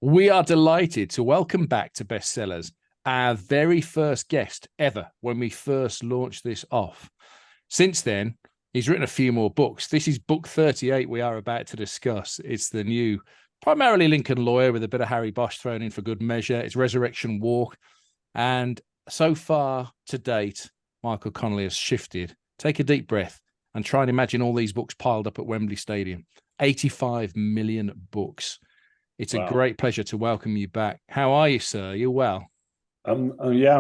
We are delighted to welcome back to Bestsellers our very first guest ever when we first launched this off. Since then, he's written a few more books. This is book 38 we are about to discuss. It's the new, primarily Lincoln Lawyer with a bit of Harry Bosch thrown in for good measure. It's Resurrection Walk. And so far to date, Michael Connelly has shifted. Take a deep breath and try and imagine all these books piled up at Wembley Stadium. 85 million books. It's a great pleasure to welcome you back. How are you, sir? You well? I'm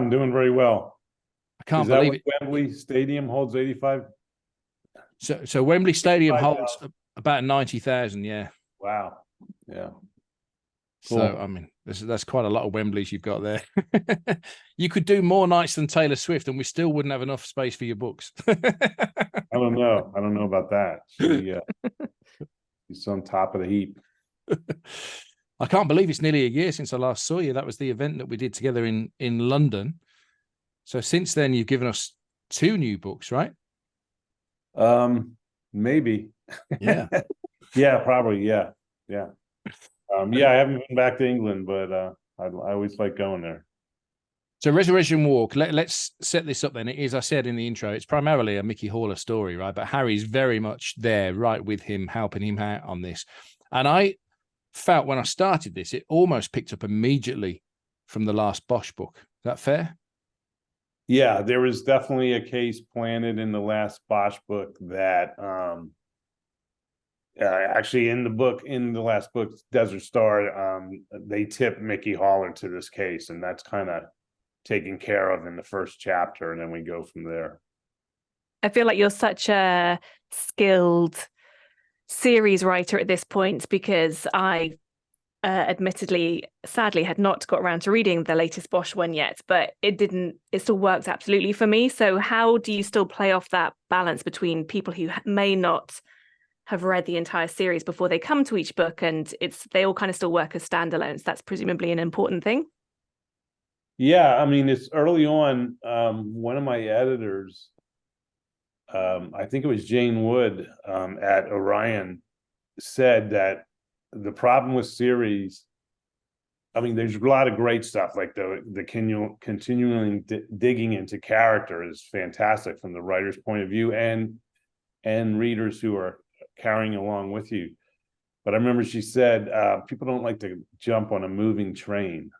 doing very well. I can't believe it. Wembley Stadium holds 85? So Wembley Stadium holds about 90,000, yeah. Wow. Yeah. Cool. So, I mean, that's quite a lot of Wembleys you've got there. You could do more nights than Taylor Swift and we still wouldn't have enough space for your books. I don't know. I don't know about that. She's on top of the heap. I can't believe it's nearly a year since I last saw you. That was the event that we did together in London. So since then, you've given us 2 new books, right? Maybe. Yeah. Yeah, probably. Yeah. I haven't been back to England, but I always like going there. So Resurrection Walk, let's set this up then. It is, I said in the intro, it's primarily a Mickey Haller story, right? But Harry's very much there, right with him, helping him out on this. And I felt when I started this, it almost picked up immediately from the last Bosch book. Is that fair? Yeah, there was definitely a case planted in the last Bosch book that actually in the last book, Desert Star, they tip Mickey Haller to this case, and that's kind of taken care of in the first chapter, and then we go from there. I feel like you're such a skilled series writer at this point, because I admittedly, sadly, had not got around to reading the latest Bosch one yet, but it still works absolutely for me. So how do you still play off that balance between people who may not have read the entire series before they come to each book, and they all kind of still work as standalones? That's presumably an important thing. Yeah, I mean, it's early on. One of my editors, I think it was Jane Wood at Orion, said that the problem with series, I mean, there's a lot of great stuff, like the continuing digging into character is fantastic from the writer's point of view and readers who are carrying along with you. But I remember she said people don't like to jump on a moving train.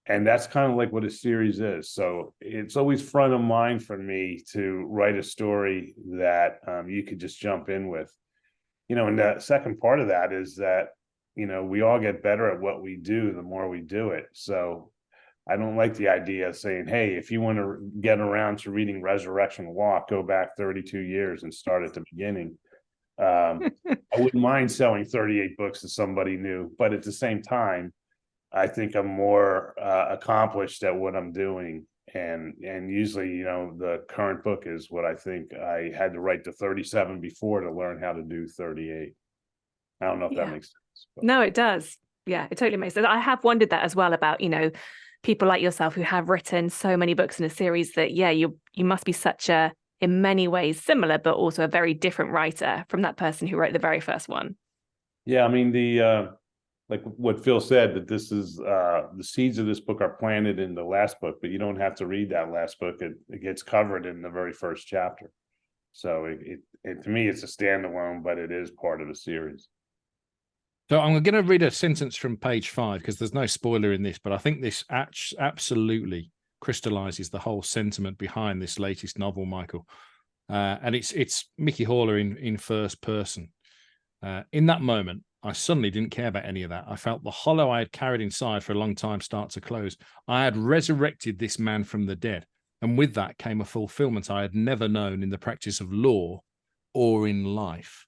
And that's kind of like what a series is. So it's always front of mind for me to write a story that you could just jump in with. And the second part of that is that, we all get better at what we do the more we do it. So I don't like the idea of saying, hey, if you want to get around to reading Resurrection Walk, go back 32 years and start at the beginning. I wouldn't mind selling 38 books to somebody new, but at the same time, I think I'm more accomplished at what I'm doing. And usually, the current book is what I think I had to write to 37 before to learn how to do 38. I don't know if that makes sense. But. No, it does. Yeah, it totally makes sense. I have wondered that as well about, people like yourself who have written so many books in a series that, you must be such a, in many ways, similar, but also a very different writer from that person who wrote the very first one. Yeah, I mean, like what Phil said, that this is the seeds of this book are planted in the last book, but you don't have to read that last book. It gets covered in the very first chapter. So it to me, it's a standalone, but it is part of the series. So I'm going to read a sentence from page 5 because there's no spoiler in this, but I think this absolutely crystallizes the whole sentiment behind this latest novel, Michael. And it's Mickey Haller in first person. In that moment, I suddenly didn't care about any of that. I felt the hollow I had carried inside for a long time start to close. I had resurrected this man from the dead. And with that came a fulfillment I had never known in the practice of law or in life.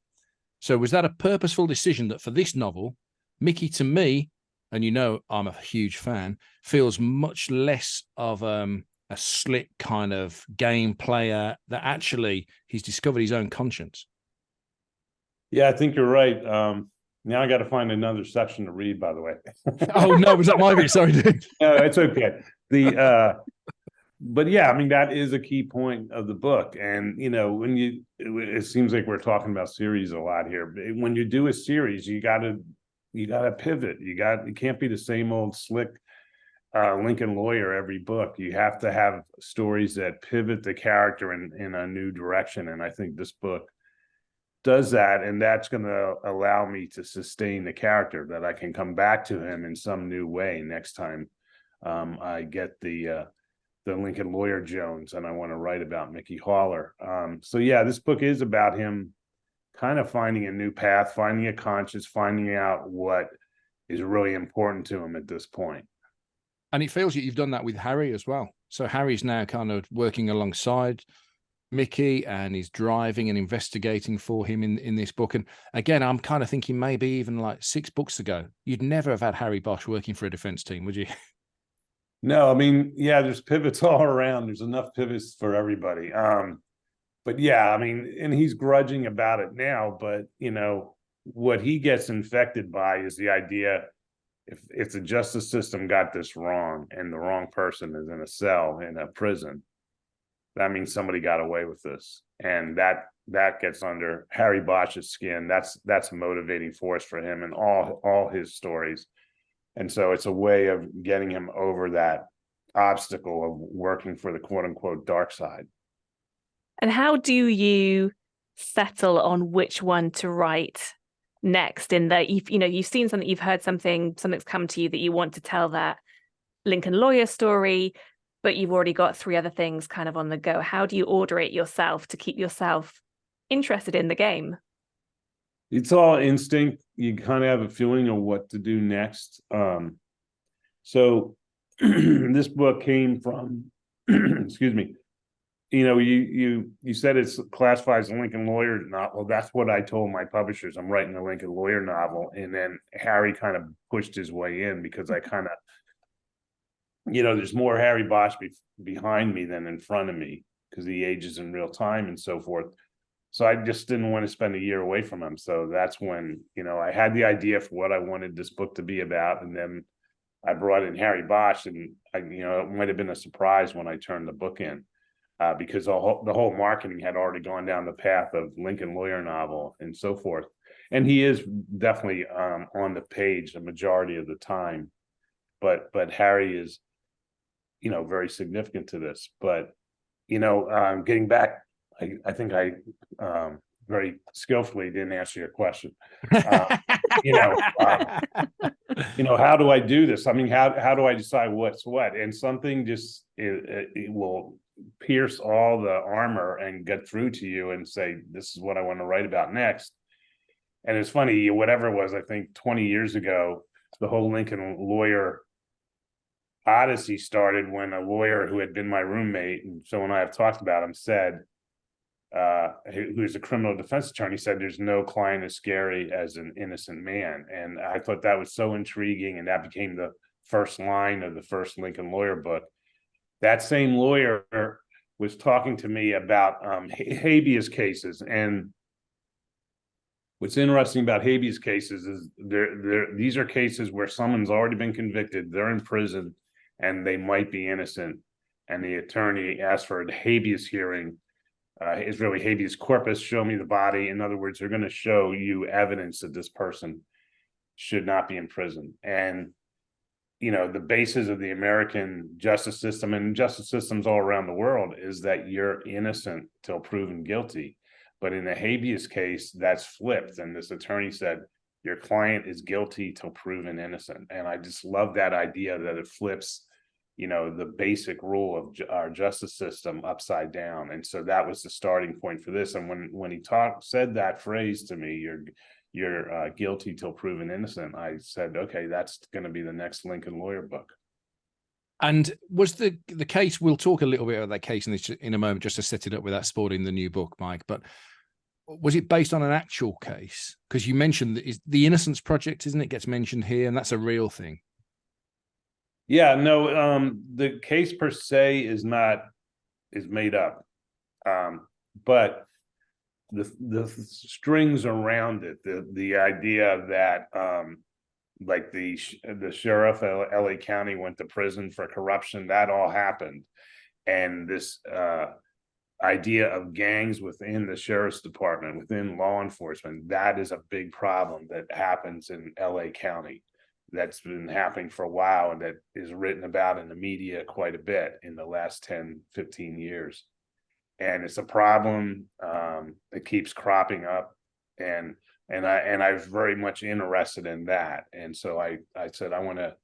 So was that a purposeful decision that for this novel, Mickey, to me, and I'm a huge fan, feels much less of a slick kind of game player, that actually he's discovered his own conscience? Yeah, I think you're right. Now I got to find another section to read, by the way. Oh, no, was that my bit? Sorry, dude. No, it's okay. But yeah, I mean, that is a key point of the book. And, it seems like we're talking about series a lot here. But when you do a series, you got to, you got to pivot. You can't be the same old slick Lincoln lawyer every book. You have to have stories that pivot the character in a new direction. And I think this book does that, and that's going to allow me to sustain the character, that I can come back to him in some new way next time I get the Lincoln Lawyer Jones and I want to write about Mickey Haller. So yeah, this book is about him kind of finding a new path, finding a conscience, finding out what is really important to him at this point. And it feels like you've done that with Harry as well. So Harry's now kind of working alongside Mickey, and he's driving and investigating for him in this book. And again, I'm kind of thinking maybe even like 6 books ago, you'd never have had Harry Bosch working for a defense team, would you? No, I mean, yeah, there's pivots all around. There's enough pivots for everybody. But yeah, I mean, and he's grudging about it now, but you know, what he gets infected by is the idea, if the justice system got this wrong and the wrong person is in a cell in a prison, that means somebody got away with this. And that gets under Harry Bosch's skin. That's a motivating force for him in all his stories. And so it's a way of getting him over that obstacle of working for the quote unquote dark side. And how do you settle on which one to write next? In that you've seen something, you've heard something's come to you that you want to tell that Lincoln Lawyer story, but you've already got 3 other things kind of on the go. How do you order it yourself to keep yourself interested in the game? It's all instinct. You kind of have a feeling of what to do next. So this book came from, excuse me, you know, you said it's classified as a Lincoln Lawyer novel. That's what I told my publishers. I'm writing a Lincoln Lawyer novel. And then Harry kind of pushed his way in, because I kind of, you know, there's more Harry Bosch behind me than in front of me, because he ages in real time and so forth. So I just didn't want to spend a year away from him. So that's when, you know, I had the idea for what I wanted this book to be about. And then I brought in Harry Bosch, and it might have been a surprise when I turned the book in, because the whole marketing had already gone down the path of Lincoln Lawyer novel and so forth. And he is definitely on the page the majority of the time, but Harry is, you know, very significant to this. But, you know, getting back, I think I very skillfully didn't answer your question. You know, how do I do this? I mean, how do I decide what's what? And something just it will pierce all the armor and get through to you and say, this is what I want to write about next. And it's funny, whatever it was, I think 20 years ago, the whole Lincoln Lawyer odyssey started when a lawyer who had been my roommate, and so when I have talked about him, said, who's a criminal defense attorney, said there's no client as scary as an innocent man. And I thought that was so intriguing, and that became the first line of the first Lincoln Lawyer book. That same lawyer was talking to me about habeas cases. And what's interesting about habeas cases is these are cases where someone's already been convicted, they're in prison, and they might be innocent. And the attorney asked for a habeas hearing. Is really habeas corpus, show me the body. In other words, they're going to show you evidence that this person should not be in prison. And, you know, the basis of the American justice system and justice systems all around the world is that you're innocent till proven guilty. But in a habeas case, that's flipped. And this attorney said, your client is guilty till proven innocent. And I just love that idea that it flips, you know, the basic rule of our justice system upside down. And so that was the starting point for this. And when he said that phrase to me, you're guilty till proven innocent, I said, okay, that's going to be the next Lincoln Lawyer book. And was the case, we'll talk a little bit about that case in a moment, just to set it up without spoiling the new book, Mike, but was it based on an actual case? Because you mentioned the Innocence Project, isn't it, gets mentioned here, and that's a real thing. Yeah, no, the case per se is made up. But the strings around it, the idea that like the sheriff of LA County went to prison for corruption, that all happened. And this idea of gangs within the sheriff's department, within law enforcement, that is a big problem that happens in LA County. That's been happening for a while, and that is written about in the media quite a bit in the last 10, 15 years. And it's a problem that keeps cropping up, and I was very much interested in that. And so I said, I want to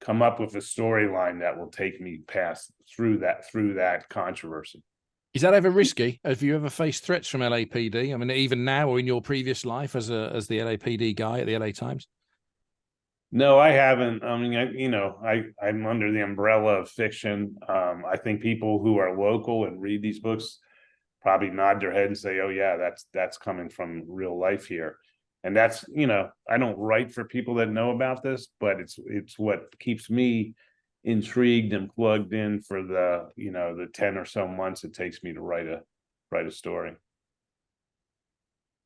come up with a storyline that will take me through that controversy. Is that ever risky? Have you ever faced threats from LAPD? I mean, even now or in your previous life as the LAPD guy at the LA Times? No, I haven't. I mean, I'm under the umbrella of fiction. I think people who are local and read these books probably nod their head and say, "Oh yeah, that's coming from real life here." And that's, I don't write for people that know about this, but it's what keeps me intrigued and plugged in for the 10 or so months it takes me to write a story.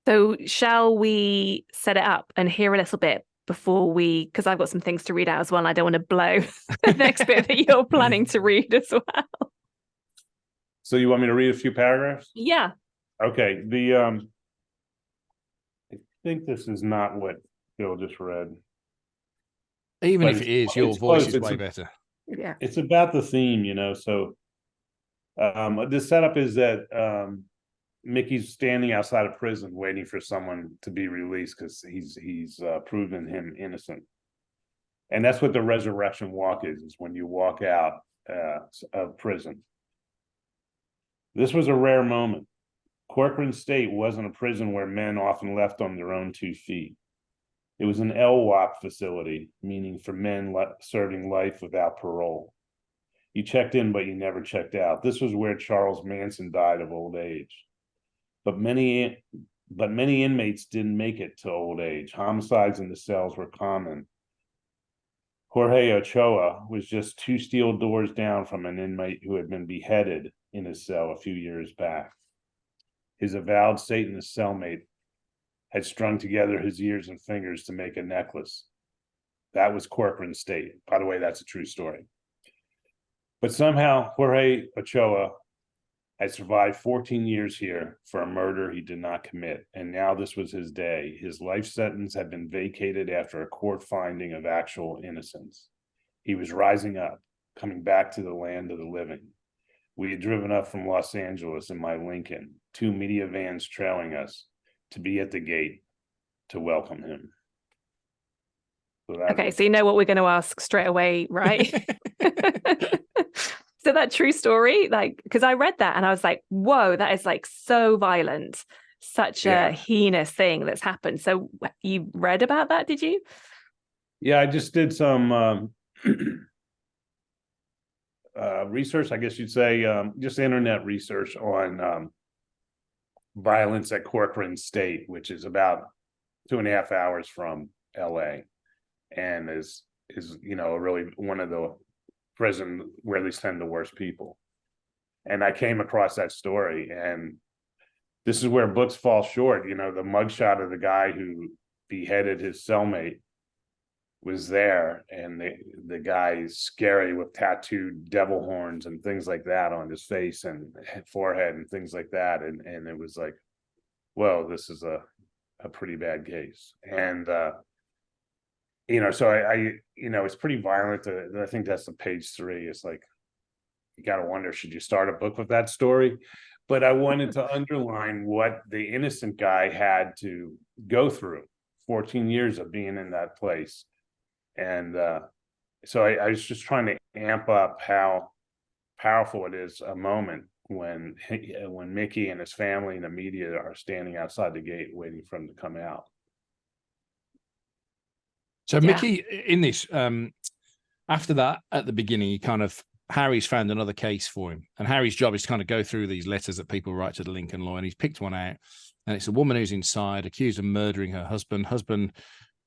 So shall we set it up and hear a little bit before because I've got some things to read out as well, and I don't want to blow the next bit that you're planning to read as well. So you want me to read a few paragraphs? Yeah. Okay. I think this is not what Bill just read. Even if it is, your voice is way better. Yeah. It's about the theme, so the setup is that Mickey's standing outside of prison waiting for someone to be released because he's proven him innocent. And that's what the resurrection walk is when you walk out of prison. This was a rare moment. Corcoran State wasn't a prison where men often left on their own 2 feet. It was an LWOP facility, meaning for men serving life without parole. You checked in, but you never checked out. This was where Charles Manson died of old age. But many inmates didn't make it to old age. Homicides in the cells were common. Jorge Ochoa was just 2 steel doors down from an inmate who had been beheaded in his cell a few years back. His avowed Satanist cellmate had strung together his ears and fingers to make a necklace. That was Corcoran State. By the way, that's a true story. But somehow Jorge Ochoa had survived 14 years here for a murder he did not commit, and now this was his day. His life sentence had been vacated after a court finding of actual innocence. He was rising up, coming back to the land of the living. We had driven up from Los Angeles in my Lincoln, 2 media vans trailing us, to be at the gate to welcome him. Okay, so you know what we're going to ask straight away, right? So that true story, because I read that and I was like, whoa, that is so violent, such a heinous thing that's happened. So you read about that, did you? Yeah, I just did some research, I guess you'd say, just internet research on violence at Corcoran State, which is about 2.5 hours from LA, and is really one of the prison where they send the worst people. And I came across that story, and this is where books fall short. The mugshot of the guy who beheaded his cellmate was there, and the guy is scary with tattooed devil horns and things like that on his face and forehead and things like that, and it was like, whoa, this is a pretty bad case. And so I it's pretty violent. I think that's on page 3. It's like, you got to wonder, should you start a book with that story? But I wanted to underline what the innocent guy had to go through, 14 years of being in that place. And so I was just trying to amp up how powerful it is a moment when Mickey and his family and the media are standing outside the gate waiting for him to come out. So Mickey, in this, after that, at the beginning, Harry's found another case for him. And Harry's job is to kind of go through these letters that people write to the Lincoln lawyer, and he's picked one out. And it's a woman who's inside, accused of murdering her husband. Husband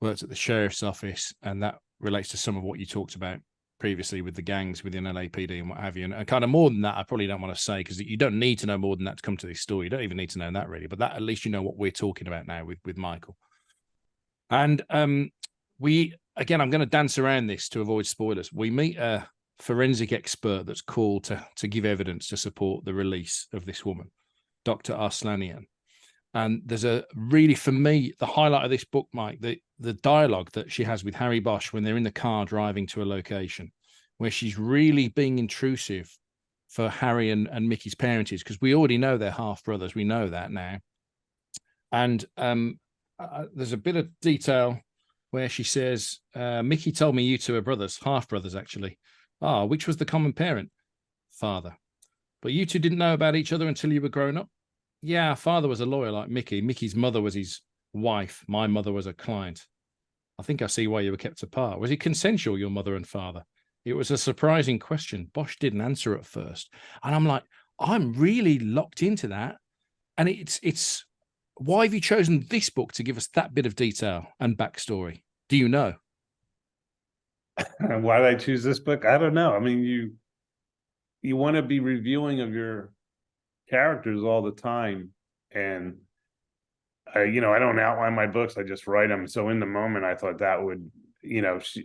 works at the sheriff's office, and that relates to some of what you talked about previously with the gangs within LAPD and what have you. And kind of more than that, I probably don't want to say, because you don't need to know more than that to come to this story. You don't even need to know that, really. But that, at least you know what we're talking about now with Michael. And I'm going to dance around this to avoid spoilers. We meet a forensic expert that's called to give evidence to support the release of this woman, Dr. Arslanian. And there's a really, for me, the highlight of this book, Mike, the dialogue that she has with Harry Bosch when they're in the car driving to a location, where she's really being intrusive for Harry and Mickey's parentage, because we already know they're half brothers. We know that now. And there's a bit of detail where she says, Mickey told me you two are brothers, half brothers, actually. Ah, which was the common parent? Father. But you two didn't know about each other until you were grown up? Yeah, father was a lawyer like Mickey. Mickey's mother was his wife. My mother was a client. I think I see why you were kept apart. Was it consensual, your mother and father? It was a surprising question. Bosch didn't answer at first. And I'm like, I'm really locked into that. And it's why have you chosen this book to give us that bit of detail and backstory? Do you know? Why did I choose this book? I don't know. I mean, you want to be reviewing of your characters all the time, and I don't outline my books, I just write them. So in the moment I thought that would,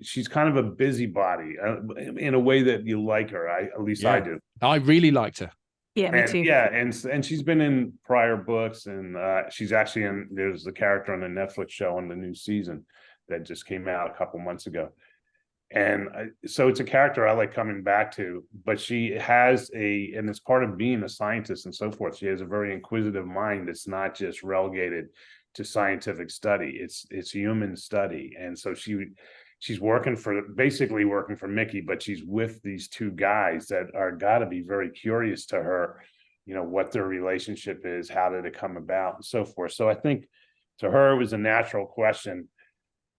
she's kind of a busybody in a way that you like her. At least I do. I really liked her. Yeah, me too. Yeah, and she's been in prior books, and she's actually there's the character on the Netflix show on the new season that just came out a couple months ago. And so it's a character I like coming back to, but she has and it's part of being a scientist and so forth. She has a very inquisitive mind that's not just relegated to scientific study. It's human study. And so she's basically working for Mickey, but she's with these two guys that are got to be very curious to her, what their relationship is, how did it come about, and so forth. So I think to her, it was a natural question.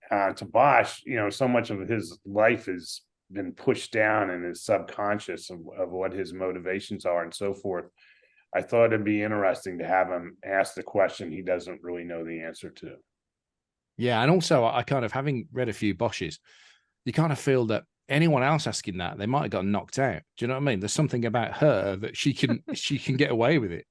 To Bosch, so much of his life has been pushed down in his subconscious of what his motivations are and so forth. I thought it'd be interesting to have him ask the question he doesn't really know the answer to. Yeah, and also I kind of, having read a few Bosches, you kind of feel that anyone else asking that, they might have got knocked out. Do you know what I mean? There's something about her that she can get away with it.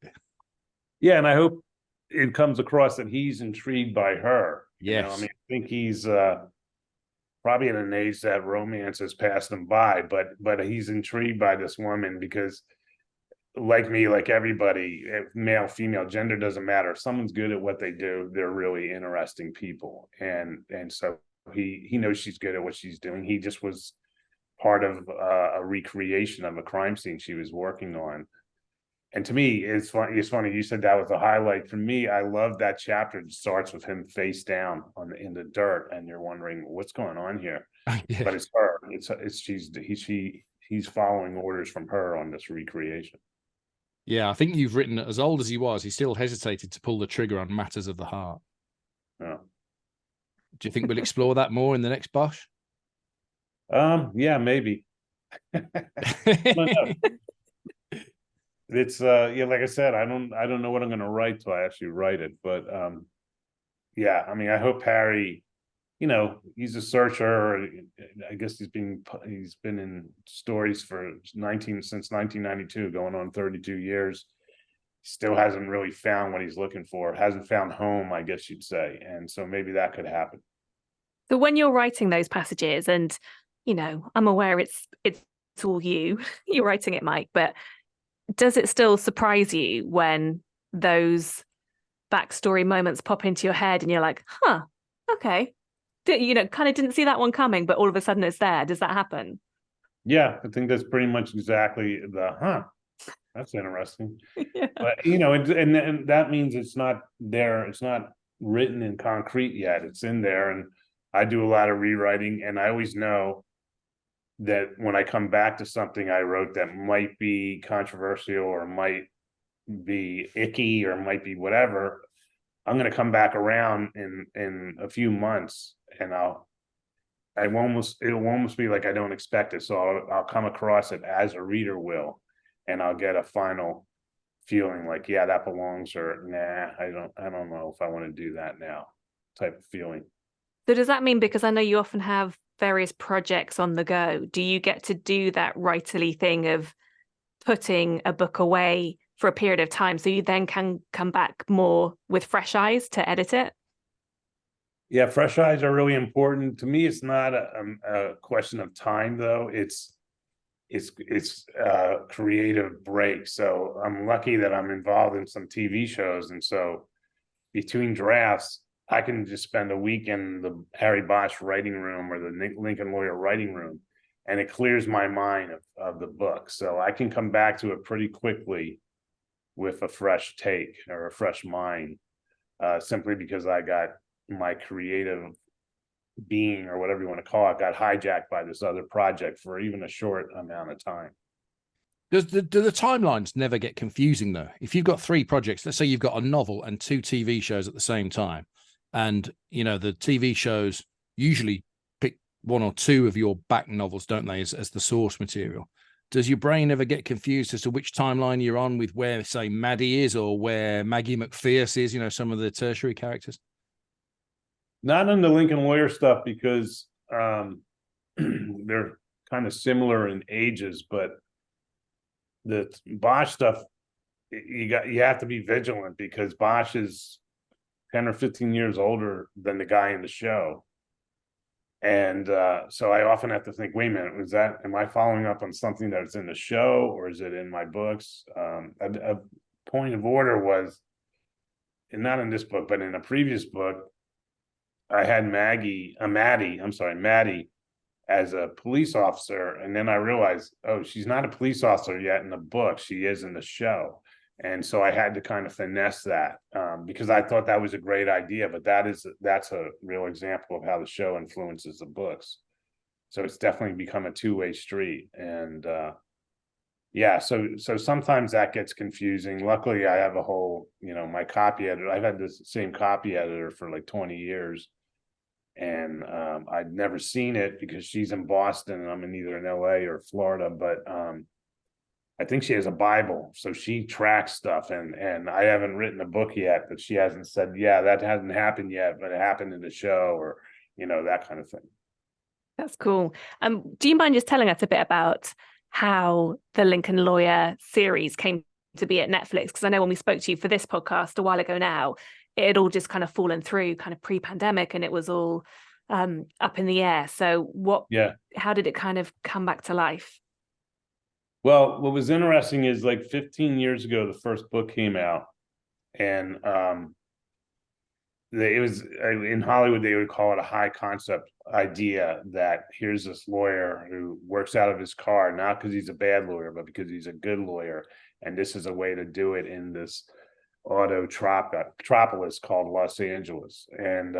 Yeah, and I hope it comes across that he's intrigued by her. Yes. I think he's probably in an age that romance has passed him by, but he's intrigued by this woman because, like me, like everybody, male, female, gender doesn't matter. If someone's good at what they do, they're really interesting people. And so he knows she's good at what she's doing. He just was part of a recreation of a crime scene she was working on. And to me, it's funny. You said that was a highlight. For me, I love that chapter. It starts with him face down in the dirt, and you're wondering what's going on here. Yeah. But it's her. He's following orders from her on this recreation. Yeah, I think you've written, as old as he was, he still hesitated to pull the trigger on matters of the heart. Yeah. Do you think we'll explore that more in the next Bosch? Yeah, maybe. It's like I said, I don't know what I'm gonna write till I actually write it, but yeah, I mean, I hope Harry, he's a searcher. I guess he's been in stories since 1992, going on 32 years. Still hasn't really found what he's looking for, hasn't found home, I guess you'd say. And so maybe that could happen. So when you're writing those passages, and I'm aware it's all you're writing it, Mike, but does it still surprise you when those backstory moments pop into your head and you're like, huh, okay, kind of didn't see that one coming, but all of a sudden it's there? Does that happen? Yeah, I think that's pretty much exactly that's interesting. Yeah. But and that means it's not there, it's not written in concrete yet. It's in there, and I do a lot of rewriting, and I always know that when I come back to something I wrote that might be controversial or might be icky or might be whatever, I'm going to come back around in a few months, and it'll almost be like I don't expect it. So I'll come across it as a reader will, and I'll get a final feeling like, yeah, that belongs, or nah, I don't know if I want to do that now, type of feeling. So does that mean, because I know you often have various projects on the go, do you get to do that writerly thing of putting a book away for a period of time so you then can come back more with fresh eyes to edit it? Yeah, fresh eyes are really important. To me, it's not a question of time, though. It's it's a creative break. So I'm lucky that I'm involved in some TV shows, and so between drafts, I can just spend a week in the Harry Bosch writing room or the Lincoln Lawyer writing room, and it clears my mind of the book. So I can come back to it pretty quickly with a fresh take or a fresh mind, simply because I got my creative being, or whatever you want to call it, got hijacked by this other project for even a short amount of time. Do the timelines never get confusing though? If you've got 3 projects, let's say you've got a novel and 2 TV shows at the same time, and the TV shows usually pick 1 or 2 of your back novels, don't they, as the source material? Does your brain ever get confused as to which timeline you're on with where, say, Maddie is or where Maggie McPherce is, some of the tertiary characters? Not on the Lincoln Lawyer stuff, because they're kind of similar in ages, but the Bosch stuff, you have to be vigilant, because Bosch is 10 or 15 years older than the guy in the show. And so I often have to think, wait a minute, am I following up on something that's in the show, or is it in my books? A point of order was, and not in this book, but in a previous book, I had Maddie as a police officer, and then I realized, oh, she's not a police officer yet in the book, she is in the show. And so I had to kind of finesse that, because I thought that was a great idea, but that's a real example of how the show influences the books. So it's definitely become a two-way street. And yeah, so sometimes that gets confusing. Luckily, I have a whole, my copy editor. I've had this same copy editor for like 20 years. And I'd never seen it because she's in Boston and I'm in either in LA or Florida, but I think she has a Bible, so she tracks stuff, and I haven't written a book yet, but she hasn't said, yeah, that hasn't happened yet, but it happened in the show, or that kind of thing. That's cool. Do you mind just telling us a bit about how the Lincoln Lawyer series came to be at Netflix? Because I know when we spoke to you for this podcast a while ago now, it had all just kind of fallen through kind of pre-pandemic, and it was all up in the air. So how did it kind of come back to life? Well, what was interesting is, like 15 years ago, the first book came out, and it was in Hollywood, they would call it a high concept idea, that here's this lawyer who works out of his car, not because he's a bad lawyer, but because he's a good lawyer. And this is a way to do it in this autotropolis called Los Angeles. And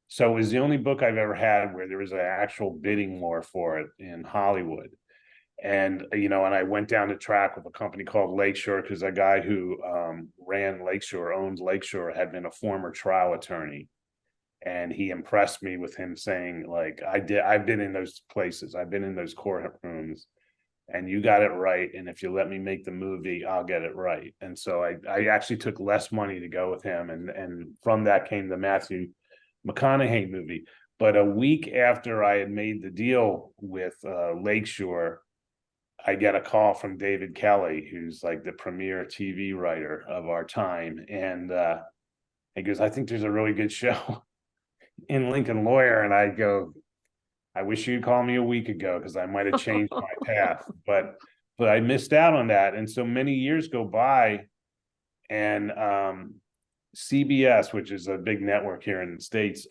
so it was the only book I've ever had where there was an actual bidding war for it in Hollywood. And, and I went down to track with a company called Lakeshore, because a guy who ran Lakeshore, owns Lakeshore, had been a former trial attorney. And he impressed me with him saying, like, I've been in those places, I've been in those courtrooms, and you got it right. And if you let me make the movie, I'll get it right. And so I actually took less money to go with him. And from that came the Matthew McConaughey movie. But a week after I had made the deal with Lakeshore, I get a call from David Kelly, who's like the premier TV writer of our time. And he goes, I think there's a really good show in Lincoln Lawyer. And I go, I wish you'd call me a week ago, because I might have changed my path. But I missed out on that. And so many years go by, and CBS, which is a big network here in the States,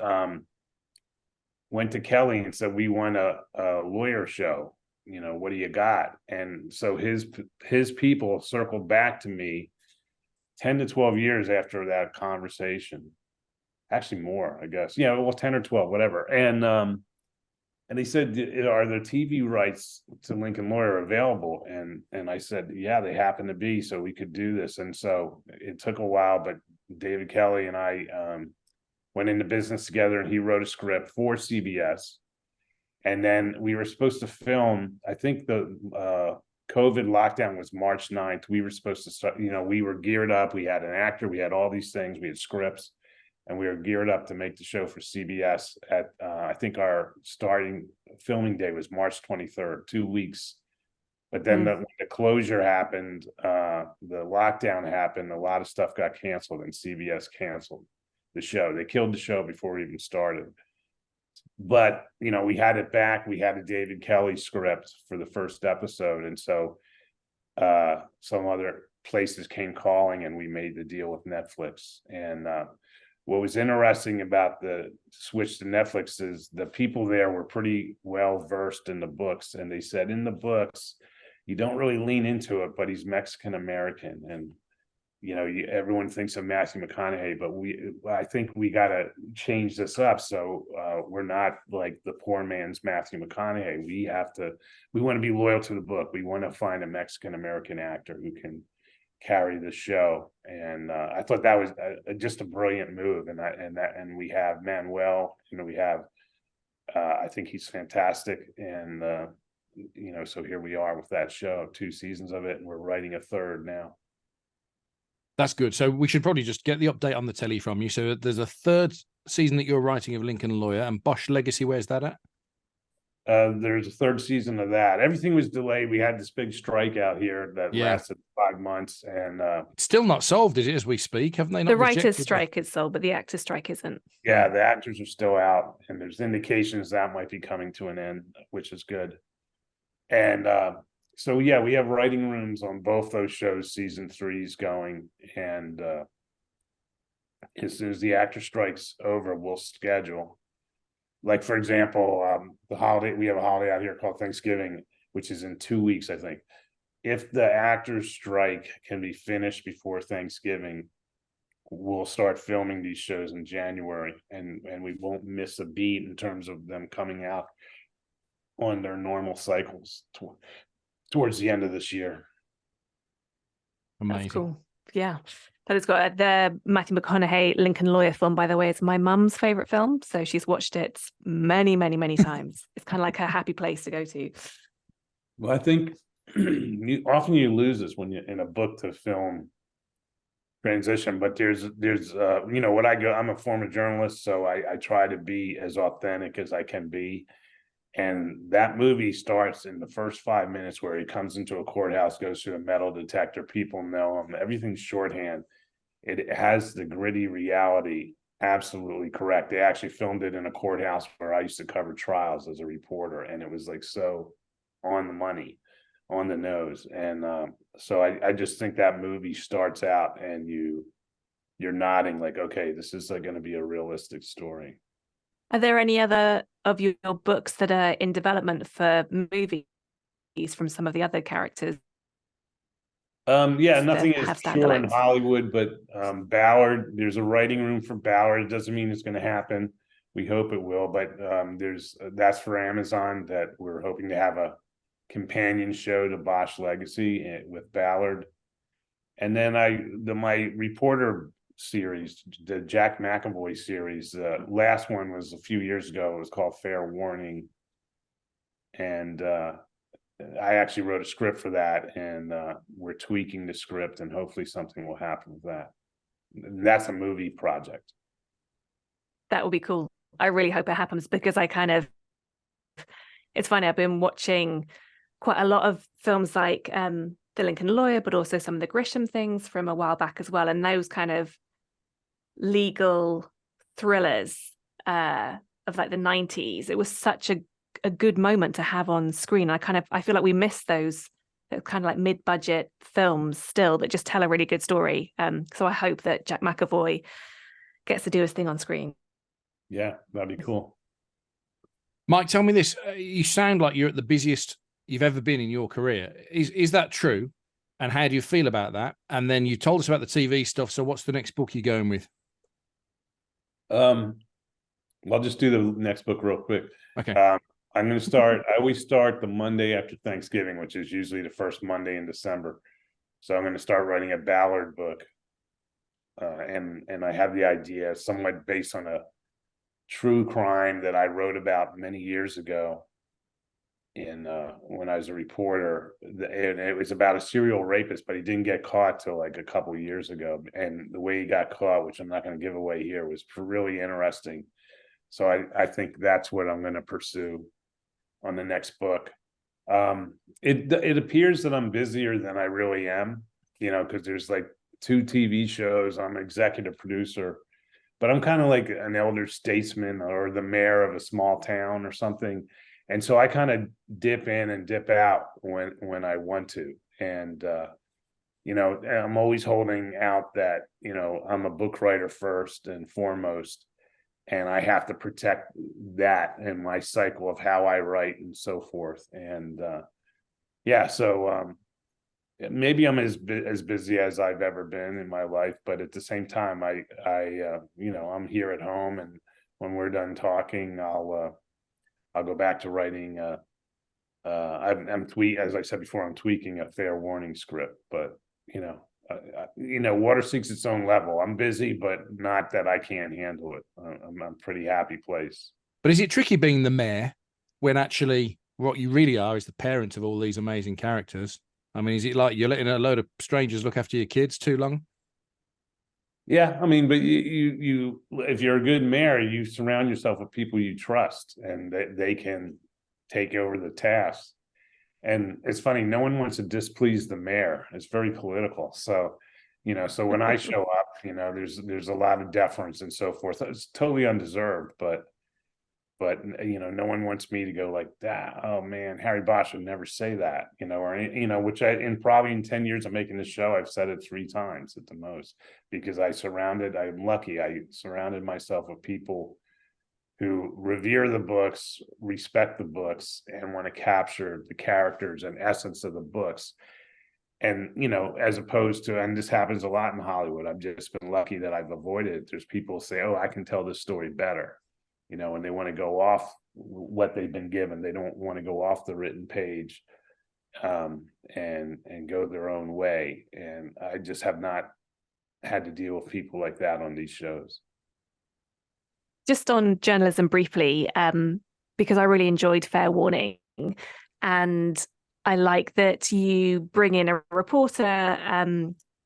went to Kelly and said, we want a lawyer show. What do you got? And so his people circled back to me 10 to 12 years after that conversation. Actually more, I guess. 10 or 12, whatever. And they said, are the TV rights to Lincoln Lawyer available? And I said, yeah, they happen to be, so we could do this. And so it took a while, but David Kelly and I went into business together, and he wrote a script for CBS. And then we were supposed to film, I think the COVID lockdown was March 9th. We were supposed to start, we were geared up. We had an actor, we had all these things, we had scripts, and we were geared up to make the show for CBS at, I think our starting filming day was March 23rd, 2 weeks. But then when the closure happened, the lockdown happened, a lot of stuff got canceled, and CBS canceled the show. They killed the show before it even started. But, you know, we had it back. We had a David Kelly script for the first episode. And so some other places came calling and we made the deal with Netflix. And what was interesting about the switch to Netflix is the people there were pretty well versed in the books. And they said, in the books, you don't really lean into it, but he's Mexican American. And, you know, everyone thinks of Matthew McConaughey, but I think we got to change this up. So we're not like the poor man's Matthew McConaughey. We want to be loyal to the book. We want to find a Mexican American actor who can carry the show. And I thought that was just a brilliant move. And we have Manuel, you know, we have, I think he's fantastic. And, you know, so here we are with that show, 2 seasons of it, and we're writing a 3rd now. That's good. So we should probably just get the update on the telly from you. So there's a 3rd season that you're writing of Lincoln Lawyer, and Bosch Legacy. Where's that at? There's a 3rd season of that. Everything was delayed. We had this big strike out here that lasted 5 months, and it's still not solved, is it? As we speak, haven't they? Not the writers' strike is solved, but the actors' strike isn't. Yeah, the actors are still out, and there's indications that might be coming to an end, which is good. And so yeah, we have writing rooms on both those shows. Season 3 is going, and as soon as the actor strike's over, we'll schedule. Like, for example, we have a holiday out here called Thanksgiving, which is in 2 weeks, I think. If the actors strike can be finished before Thanksgiving, we'll start filming these shows in January, and we won't miss a beat in terms of them coming out on their normal cycles towards the end of this year. Amazing. That's cool. Yeah. That has got the Matthew McConaughey Lincoln Lawyer film, by the way, is my mum's favorite film. So she's watched it many, many, many times. It's kind of like her happy place to go to. Well, I think often you lose this when you're in a book to film transition, but there's you know, I'm a former journalist, so I try to be as authentic as I can be. And that movie starts in the first 5 minutes where he comes into a courthouse, goes through a metal detector, people know him, everything's shorthand. It has the gritty reality absolutely correct. They actually filmed it in a courthouse where I used to cover trials as a reporter, and it was like so on the money, on the nose. And so I just think that movie starts out and you're nodding like, okay, this is like going to be a realistic story. Are there any other of your books that are in development for movies from some of the other characters? Yeah, nothing is sure in Hollywood, but Ballard, there's a writing room for Ballard. It doesn't mean it's going to happen. We hope it will, but that's for Amazon, that we're hoping to have a companion show to Bosch Legacy with Ballard. And then my reporter series, the Jack McAvoy series, last one was a few years ago. It was called Fair Warning, and I actually wrote a script for that, and we're tweaking the script, and hopefully something will happen with that. That's a movie project. That will be cool. I really hope it happens, because it's funny, I've been watching quite a lot of films like The Lincoln Lawyer, but also some of the Grisham things from a while back as well, and those kind of legal thrillers of like the 90s. It was such a good moment to have on screen. I feel like we miss those kind of like mid-budget films still that just tell a really good story. So I hope that Jack McAvoy gets to do his thing on screen. Yeah, that'd be cool. Mike, tell me this. You sound like you're at the busiest you've ever been in your career. Is that true? And how do you feel about that? And then you told us about the TV stuff. So what's the next book you're going with? I'll just do the next book real quick. Okay. I'm going to start. I always start the Monday after Thanksgiving, which is usually the first Monday in December. So I'm going to start writing a Ballard book, and I have the idea somewhat based on a true crime that I wrote about many years ago. When I was a reporter, and it was about a serial rapist, but he didn't get caught till like a couple of years ago. And the way he got caught, which I'm not going to give away here, was really interesting. So I think that's what I'm going to pursue on the next book. It appears that I'm busier than I really am, because there's like 2 TV shows. I'm executive producer but I'm kind of like an elder statesman or the mayor of a small town or something. And so I kind of dip in and dip out when I want to. And, I'm always holding out that, I'm a book writer first and foremost, and I have to protect that in my cycle of how I write and so forth. And, so maybe I'm as busy as I've ever been in my life, but at the same time, I'm here at home, and when we're done talking, I'll go back to writing. As I said before, I'm tweaking a fair warning script, but water seeks its own level. I'm busy, but not that I can't handle it. I'm a pretty happy place. But is it tricky being the mayor when actually what you really are is the parent of all these amazing characters? I mean, is it like you're letting a load of strangers look after your kids too long? Yeah, I mean, but you if you're a good mayor, you surround yourself with people you trust, and they can take over the task. And it's funny, no one wants to displease the mayor. It's very political. So, so when I show up, there's a lot of deference and so forth. It's totally undeserved, but no one wants me to go like that. Oh man, Harry Bosch would never say that, which probably in 10 years of making this show, I've said it 3 times at the most, because I'm lucky. I surrounded myself with people who revere the books, respect the books, and want to capture the characters and essence of the books. And, as opposed to, and this happens a lot in Hollywood, I've just been lucky that I've avoided it. There's people who say, oh, I can tell this story better, and they want to go off what they've been given. They don't want to go off the written page and go their own way. And I just have not had to deal with people like that on these shows. Just on journalism briefly, because I really enjoyed Fair Warning, and I like that you bring in a reporter.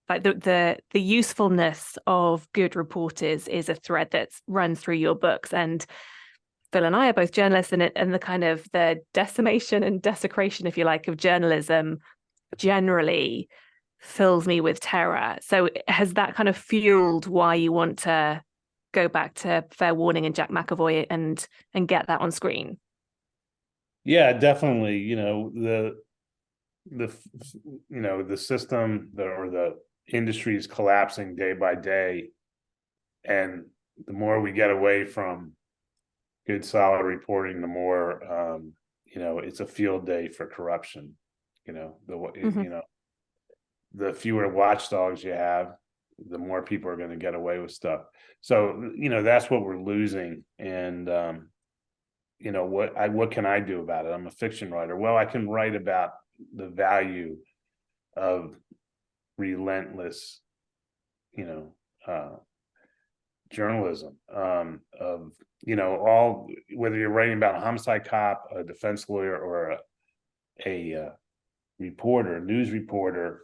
Like the usefulness of good reporters is a thread that runs through your books. And Phil and I are both journalists, and the kind of the decimation and desecration, if you like, of journalism generally fills me with terror. So has that kind of fueled why you want to go back to Fair Warning and Jack McAvoy and get that on screen? Yeah, definitely. The system or the industry is collapsing day by day, and the more we get away from good solid reporting, the more it's a field day for corruption. The fewer watchdogs you have, the more people are going to get away with stuff. So, that's what we're losing. And, what can I do about it? I'm a fiction writer. Well, I can write about the value of relentless, journalism, whether you're writing about a homicide cop, a defense lawyer, or a news reporter,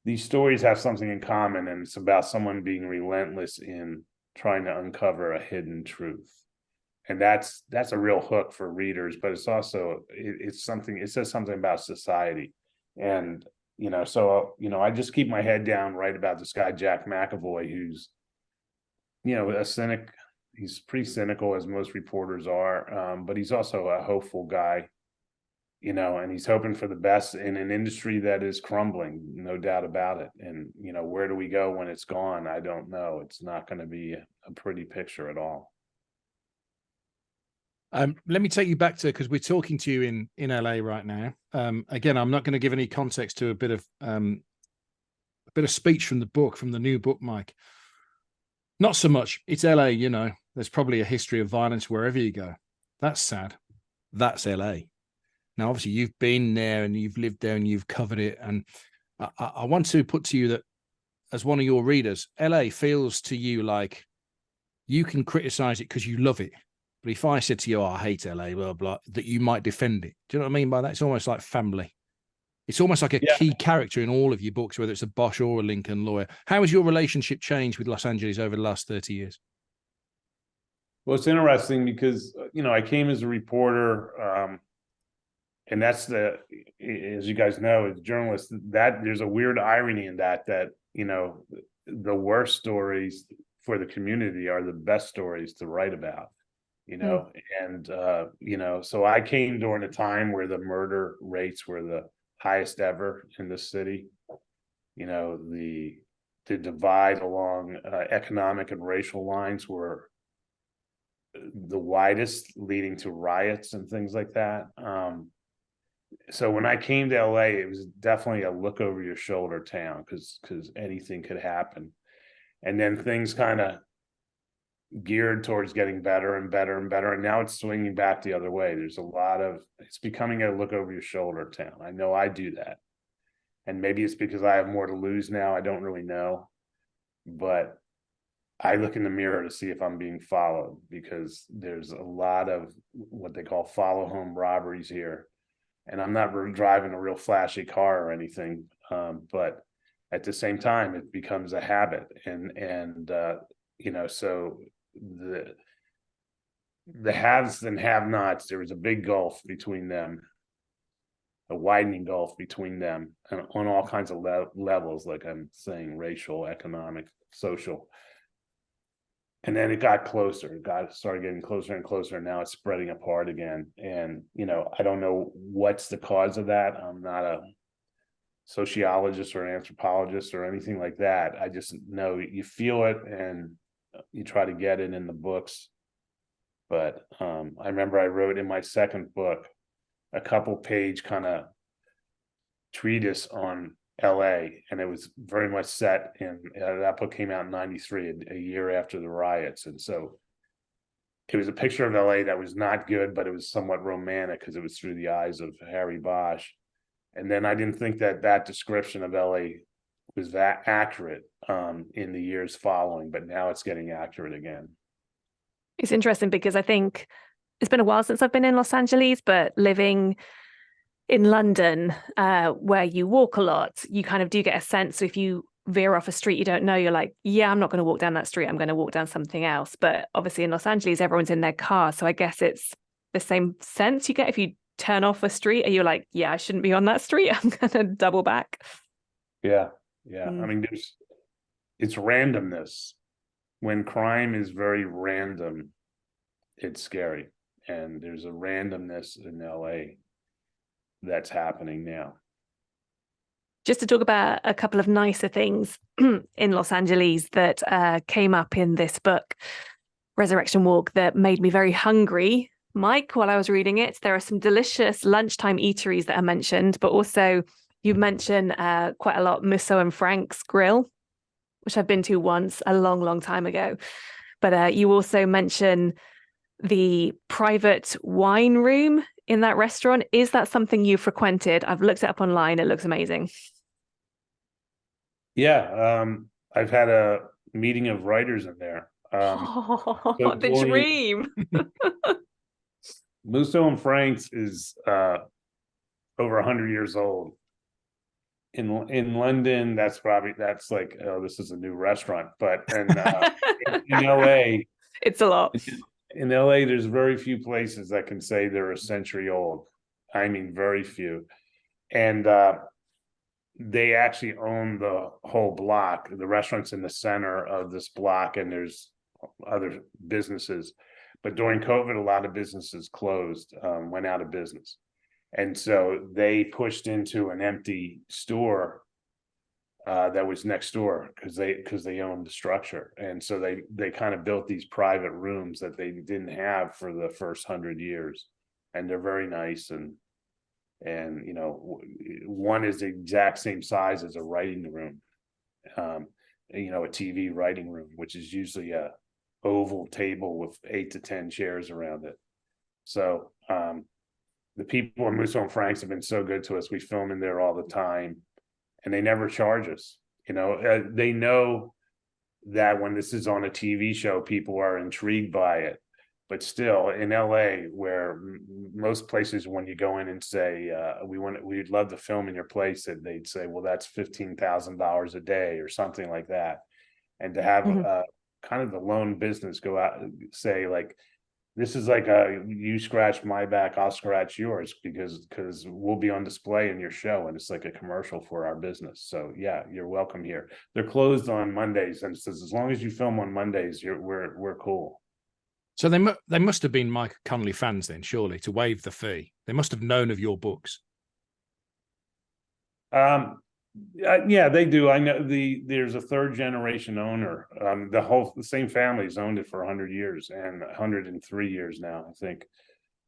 these stories have something in common, and it's about someone being relentless in trying to uncover a hidden truth. And that's a real hook for readers, but it's also, it says something about society. And, I just keep my head down, write about this guy, Jack McAvoy, who's, a cynic. He's pretty cynical, as most reporters are, but he's also a hopeful guy, and he's hoping for the best in an industry that is crumbling, no doubt about it. And, where do we go when it's gone? I don't know. It's not going to be a pretty picture at all. Let me take you back to, because we're talking to you in LA right now. Again, I'm not going to give any context to a bit of speech from the book, from the new book, Mike. Not so much. It's LA, there's probably a history of violence wherever you go. That's sad. That's LA. Now, obviously, you've been there and you've lived there and you've covered it. And I want to put to you that, as one of your readers, LA feels to you like you can criticize it because you love it. But if I said to you, oh, I hate LA, blah, blah, that you might defend it. Do you know what I mean by that? It's almost like family. It's almost like a key character in all of your books, whether it's a Bosch or a Lincoln lawyer. How has your relationship changed with Los Angeles over the last 30 years? Well, it's interesting because, I came as a reporter, and that's as you guys know, as journalists, that there's a weird irony in that, the worst stories for the community are the best stories to write about, and so I came during a time where the murder rates were the highest ever in the city. The divide along economic and racial lines were the widest, leading to riots and things like that. So when I came to LA, it was definitely a look over your shoulder town, because anything could happen. And then things kind of geared towards getting better and better and better. And now it's swinging back the other way. It's becoming a look over your shoulder town. I know I do that. And maybe it's because I have more to lose now. I don't really know. But I look in the mirror to see if I'm being followed, because there's a lot of what they call follow home robberies here. And I'm not driving a real flashy car or anything. But at the same time, it becomes a habit. So the haves and have-nots, there was a big gulf between them, a widening gulf between them, and on all kinds of levels, like I'm saying, racial, economic, social. And then it got closer. It started getting closer and closer, and now it's spreading apart again. And I don't know what's the cause of that. I'm not a sociologist or an anthropologist or anything like that. I just know you feel it, and you try to get it in the books. But I remember I wrote in my second book a couple page kind of treatise on LA, and it was very much set in that book came out in 93, a year after the riots. And so it was a picture of LA that was not good, but it was somewhat romantic because it was through the eyes of Harry Bosch. And then I didn't think that description of LA was that accurate in the years following, but now it's getting accurate again. It's interesting because I think it's been a while since I've been in Los Angeles, but living in London, where you walk a lot, you kind of do get a sense. So if you veer off a street you don't know, you're like, yeah, I'm not going to walk down that street. I'm going to walk down something else. But obviously in Los Angeles, everyone's in their car. So I guess it's the same sense you get if you turn off a street and you're like, yeah, I shouldn't be on that street. I'm going to double back. Yeah. I mean, it's randomness. When crime is very random, it's scary. And there's a randomness in LA that's happening now. Just to talk about a couple of nicer things in Los Angeles that came up in this book, Resurrection Walk, that made me very hungry, Mike, while I was reading it. There are some delicious lunchtime eateries that are mentioned, but also you mentioned quite a lot Musso and Frank's Grill, which I've been to once a long, long time ago. But you also mention the private wine room in that restaurant. Is that something you frequented? I've looked it up online. It looks amazing. Yeah. I've had a meeting of writers in there. The dream. Musso and Frank's is over 100 years old. In London, that's like, oh, this is a new restaurant. But in LA, it's a lot. In LA, there's very few places that can say they're a century old. I mean, very few. And they actually own the whole block. The restaurant's in the center of this block, and there's other businesses. But during COVID, a lot of businesses closed, went out of business. And so they pushed into an empty store that was next door because they owned the structure. And so they kind of built these private rooms that they didn't have for the first 100 years. And they're very nice. And one is the exact same size as a writing room, a TV writing room, which is usually a oval table with 8 to 10 chairs around it. So the people in Musso and Frank's have been so good to us. We film in there all the time, and they never charge us. They know that when this is on a TV show, people are intrigued by it. But still, in LA, where most places, when you go in and say, we'd love to film in your place, that they'd say, well, that's $15,000 a day or something like that. And to have kind of the lone business go out and say, like, this is like a, you scratch my back, I'll scratch yours, because we'll be on display in your show, and it's like a commercial for our business. So yeah, you're welcome here. They're closed on Mondays, and it says as long as you film on Mondays, we're cool. So they must have been Michael Connelly fans then, surely, to waive the fee. They must have known of your books. Yeah, they do. I know there's a third generation owner. The same family's owned it for 100 years and 103 years now, I think.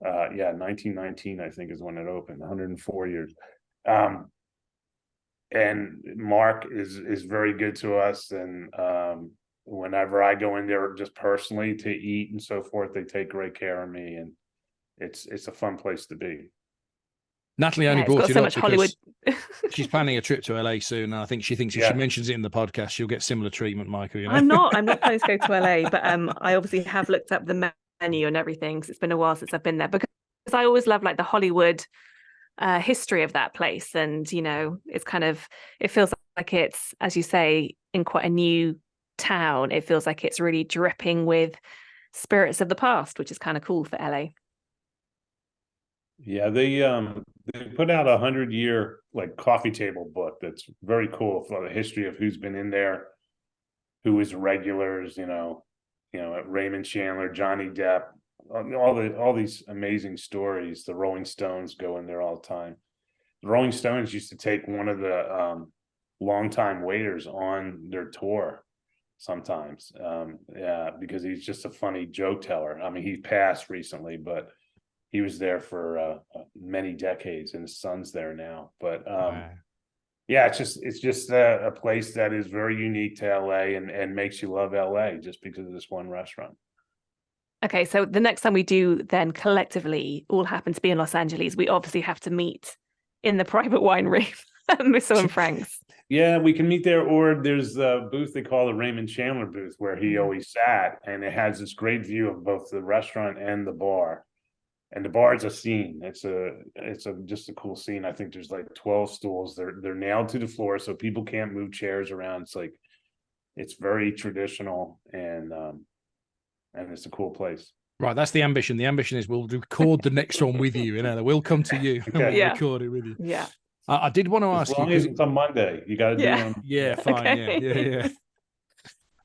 Yeah, 1919, I think, is when it opened. 104 years. And Mark is very good to us, and whenever I go in there just personally to eat and so forth, they take great care of me, and it's a fun place to be. Natalie only brought it so up much because Hollywood. she's planning a trip to LA soon, and I think she thinks if she mentions it in the podcast, she'll get similar treatment, Michael. You know? I'm not planning to go to LA, but I obviously have looked up the menu and everything, because it's been a while since I've been there, because I always love like the Hollywood history of that place. And, you know, it's kind of, it feels like it's, as you say, in quite a new town. It feels like it's really dripping with spirits of the past, which is kind of cool for LA. Yeah, they put out a 100-year like coffee table book that's very cool for the history of who's been in there, who is regulars, you know, Raymond Chandler, Johnny Depp, all these amazing stories. The Rolling Stones go in there all the time. The Rolling Stones used to take one of the longtime waiters on their tour sometimes. Yeah, because he's just a funny joke teller. I mean, he passed recently, but he was there for many decades, and his son's there now. But Wow. yeah, it's just a place that is very unique to LA, and makes you love LA just because of this one restaurant. Okay, so the next time we do then collectively all happen to be in Los Angeles, we obviously have to meet in the private wine room at Missile and Frank's. Yeah, we can meet there, or there's a booth they call the Raymond Chandler booth, where he always sat, and it has this great view of both the restaurant and the bar. And the bar is a scene. It's just a cool scene. I think there's like 12 stools. They're nailed to the floor, so people can't move chairs around. It's very traditional, and it's a cool place. Right, that's the ambition. The ambition is we'll record the next one with you, and we'll come to you and we'll record it with you. Yeah. I did want to ask you, as it's on Monday, you got to do it on. Yeah, fine. Okay. Yeah.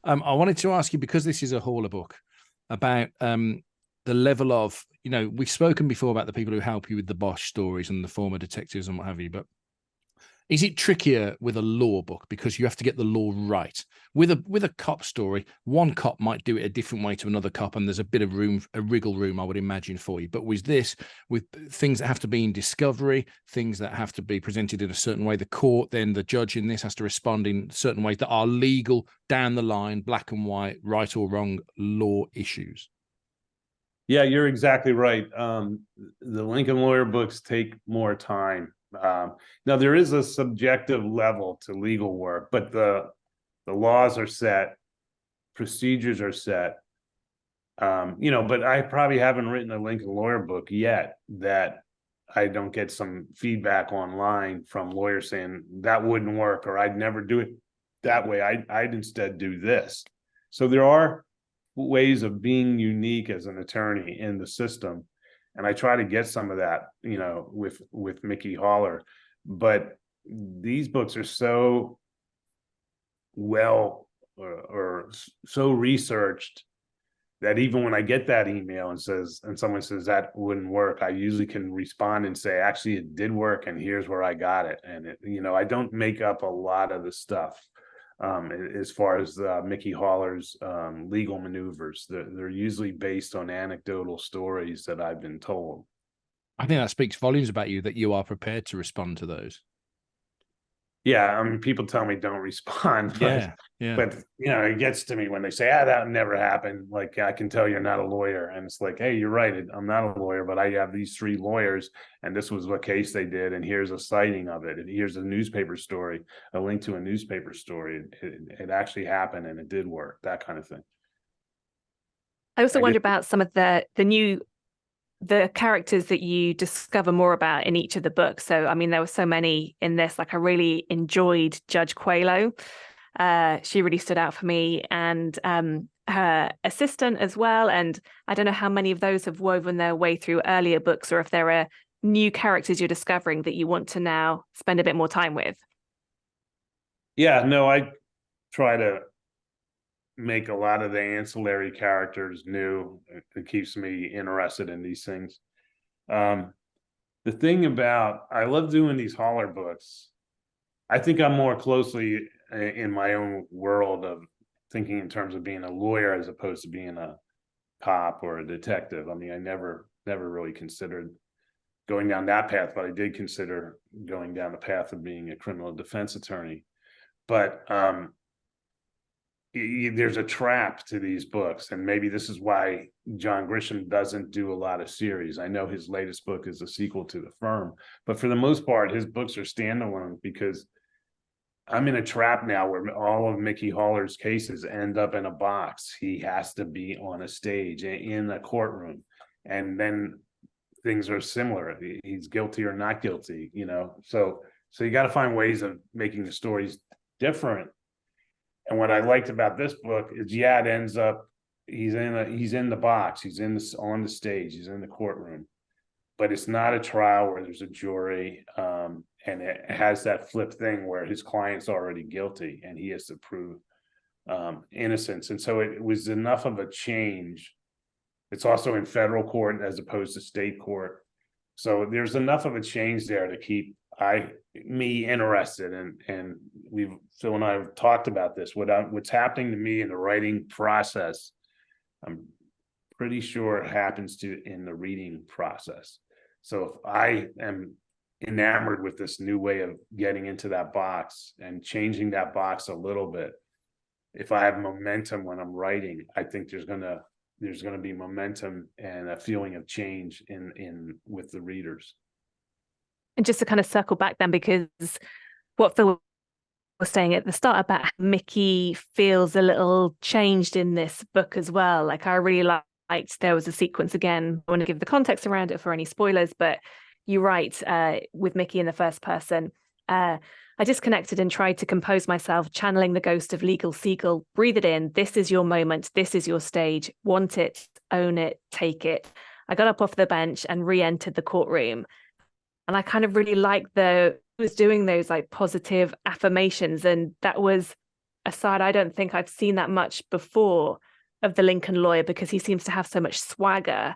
I wanted to ask you, because this is a hauler book, about the level of, you know, we've spoken before about the people who help you with the Bosch stories and the former detectives and what have you, but is it trickier with a law book because you have to get the law right? With a cop story, one cop might do it a different way to another cop, and there's a bit of room, a wriggle room, I would imagine, for you. But with this, with things that have to be in discovery, things that have to be presented in a certain way, the court, then the judge in this has to respond in certain ways that are legal, down the line, black and white, right or wrong law issues. Yeah, you're exactly right. The Lincoln Lawyer books take more time. Now there is a subjective level to legal work, but the laws are set, procedures are set. But I probably haven't written a Lincoln Lawyer book yet that I don't get some feedback online from lawyers saying that wouldn't work, or I'd never do it that way. I'd instead do this. So there are ways of being unique as an attorney in the system, and I try to get some of that, with Mickey Haller. But these books are so well or so researched that even when I get that email and someone says that wouldn't work, I usually can respond and say, actually, it did work, and here's where I got it. And I don't make up a lot of the stuff. As far as Mickey Haller's legal maneuvers, they're usually based on anecdotal stories that I've been told. I think that speaks volumes about you, that you are prepared to respond to those. Yeah, I mean, people tell me don't respond, but it gets to me when they say, that never happened. Like, I can tell you're not a lawyer, and it's like, hey, you're right, I'm not a lawyer, but I have these 3 lawyers, and this was what case they did, and here's a citing of it, and here's a newspaper story, a link to a newspaper story. It actually happened, and it did work, that kind of thing. I also wonder about some of the characters that you discover more about in each of the books. So, I mean, there were so many in this. Like, I really enjoyed Judge Quaylo. She really stood out for me. And her assistant as well. And I don't know how many of those have woven their way through earlier books, or if there are new characters you're discovering that you want to now spend a bit more time with. Yeah, no, I try to make a lot of the ancillary characters new. It keeps me interested in these things. The thing about, I love doing these Holler books. I think I'm more closely in my own world of thinking in terms of being a lawyer as opposed to being a cop or a detective. I mean, I never really considered going down that path, but I did consider going down the path of being a criminal defense attorney. But there's a trap to these books, and maybe this is why John Grisham doesn't do a lot of series. I know his latest book is a sequel to The Firm, but for the most part, his books are standalone, because I'm in a trap now where all of Mickey Haller's cases end up in a box. He has to be on a stage in a courtroom, and then things are similar. He's guilty or not guilty, you know. So you got to find ways of making the stories different. And what I liked about this book is, yeah, it ends up he's in the box, he's on the stage, he's in the courtroom, but it's not a trial where there's a jury, and it has that flip thing where his client's already guilty and he has to prove innocence. And so it was enough of a change. It's also in federal court as opposed to state court, so there's enough of a change there to keep me interested. And Phil and I have talked about this. What's happening to me in the writing process, I'm pretty sure it happens in the reading process. So if I am enamored with this new way of getting into that box and changing that box a little bit, if I have momentum when I'm writing, I think there's gonna be momentum and a feeling of change in with the readers. And just to kind of circle back then, because what Phil was saying at the start about how Mickey feels a little changed in this book as well. Like, I really liked, there was a sequence, again, I want to give the context around it for any spoilers, but you write with Mickey in the first person. I disconnected and tried to compose myself, channeling the ghost of Legal Seagull. Breathe it in. This is your moment. This is your stage. Want it, own it, take it. I got up off the bench and re-entered the courtroom. And I kind of really liked was doing those like positive affirmations. And that was a side I don't think I've seen that much before of the Lincoln lawyer, because he seems to have so much swagger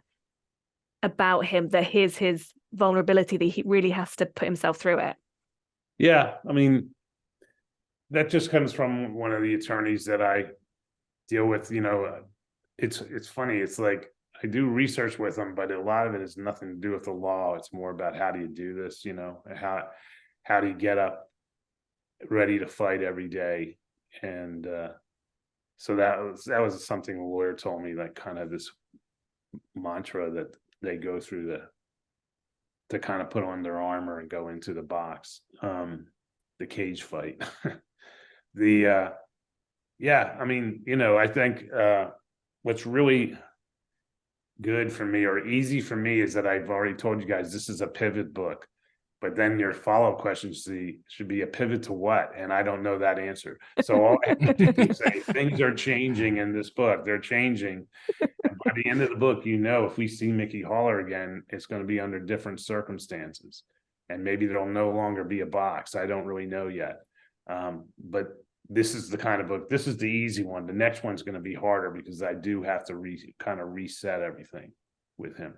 about him, that his vulnerability, that he really has to put himself through it. Yeah, I mean, that just comes from one of the attorneys that I deal with. You know, it's funny. It's like, I do research with them, but a lot of it has nothing to do with the law. It's more about, how do you do this? You know, how do you get up ready to fight every day? And so that was something the lawyer told me, like kind of this mantra that they go through to kind of put on their armor and go into the box, the cage fight. Yeah, I mean, you know, I think what's really good for me, or easy for me, is that I've already told you guys this is a pivot book, but then your follow-up question should be a pivot to what? And I don't know that answer. So all I have to do is say, things are changing in this book. They're changing. And by the end of the book, you know, if we see Mickey Haller again, it's going to be under different circumstances. And maybe there'll no longer be a box. I don't really know yet. But this is the kind of book, this is the easy one. The next one's going to be harder, because I do have to kind of reset everything with him.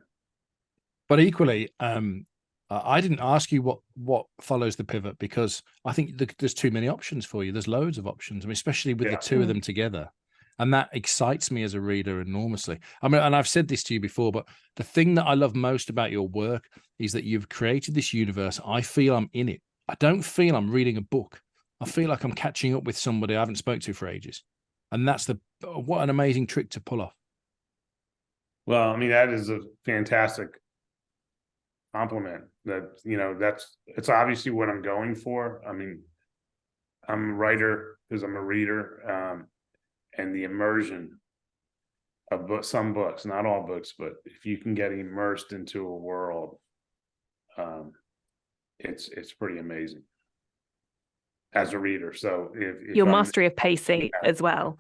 But equally, I didn't ask you what follows the pivot, because I think there's too many options for you. There's loads of options, I mean, especially with the two of them together. And that excites me as a reader enormously. I mean, and I've said this to you before, but the thing that I love most about your work is that you've created this universe. I feel I'm in it. I don't feel I'm reading a book. I feel like I'm catching up with somebody I haven't spoke to for ages. And that's what an amazing trick to pull off. Well, I mean, that is a fantastic compliment. That, you know, it's obviously what I'm going for. I mean, I'm a writer because I'm a reader, and the immersion of some books, not all books, but if you can get immersed into a world, it's pretty amazing as a reader. So if your mastery of pacing as well.